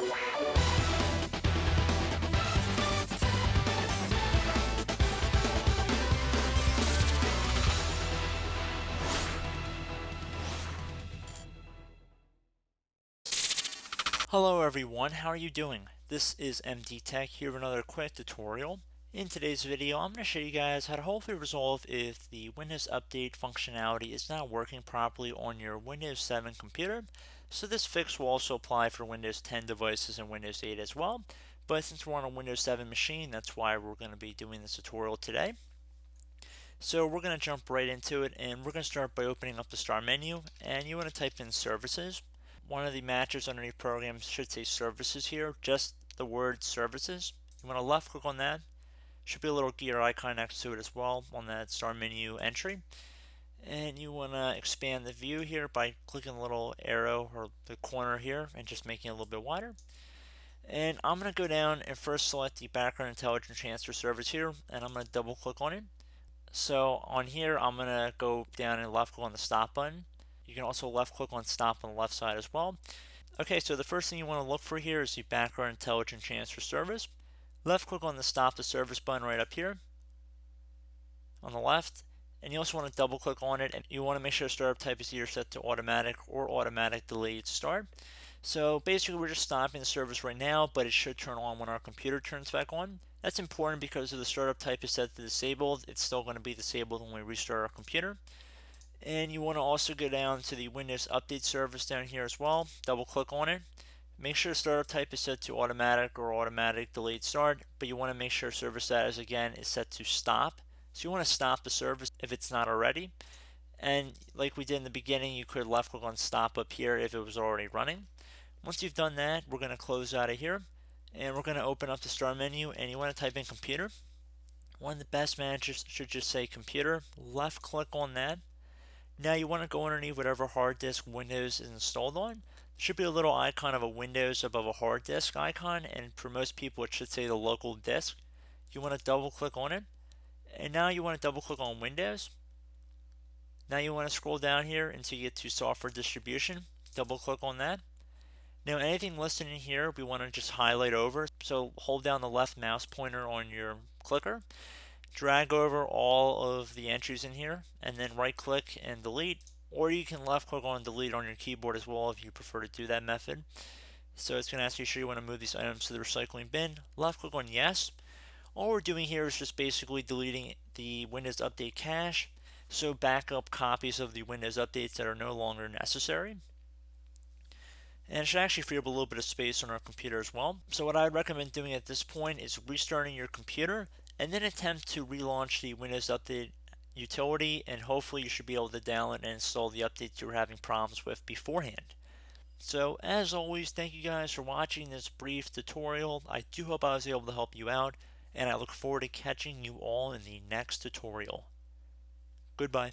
Hello everyone, how are you doing? This is MD Tech here with another quick tutorial. In today's video, I'm going to show you guys how to hopefully resolve if the Windows Update functionality is not working properly on your Windows 7 computer. So this fix will also apply for Windows 10 devices and Windows 8 as well. But since we're on a Windows 7 machine, that's why we're going to be doing this tutorial today. So we're going to jump right into it, and we're going to start by opening up the Start menu, and you want to type in Services. One of the matches underneath Programs should say Services here, just the word Services. You want to left click on that. Should be a little gear icon next to it as well on that Start menu entry. And you want to expand the view here by clicking the little arrow or the corner here and just making it a little bit wider. And I'm going to go down and first select the Background Intelligence Transfer Service here, and I'm going to double click on it. So on here, I'm going to go down and left click on the stop button. You can also left click on stop on the left side as well. Okay, so the first thing you want to look for here is the Background Intelligence Transfer Service. Left click on the stop the service button right up here on the left. And you also want to double click on it, and you want to make sure startup type is either set to automatic or automatic delayed start. So basically we're just stopping the service right now, but it should turn on when our computer turns back on. That's important because if the startup type is set to disabled, it's still going to be disabled when we restart our computer. And you want to also go down to the Windows Update service down here as well. Double click on it. Make sure startup type is set to automatic or automatic delayed start, but you want to make sure service status again is set to stop. So you want to stop the service if it's not already. And like we did in the beginning, you could left click on stop up here if it was already running. Once you've done that, we're going to close out of here, and we're going to open up the Start menu, and you want to type in Computer. One of the best managers should just say Computer. Left click on that. Now you want to go underneath whatever hard disk Windows is installed on. There should be a little icon of a Windows above a hard disk icon, and for most people it should say the local disk. You want to double click on it, and now you want to double click on Windows. Now you want to scroll down here until you get to Software Distribution. Double click on that. Now anything listed in here we want to just highlight over, so hold down the left mouse pointer on your clicker, drag over all of the entries in here, and then right click and delete, or you can left click on delete on your keyboard as well if you prefer to do that method. So it's going to ask you sure you want to move these items to the recycling bin. Left click on yes. All we're doing here is just basically deleting the Windows Update cache, so backup copies of the Windows updates that are no longer necessary. And it should actually free up a little bit of space on our computer as well. So what I'd recommend doing at this point is restarting your computer and then attempt to relaunch the Windows Update utility, and hopefully you should be able to download and install the updates you were having problems with beforehand. So as always, thank you guys for watching this brief tutorial. I do hope I was able to help you out, and I look forward to catching you all in the next tutorial. Goodbye.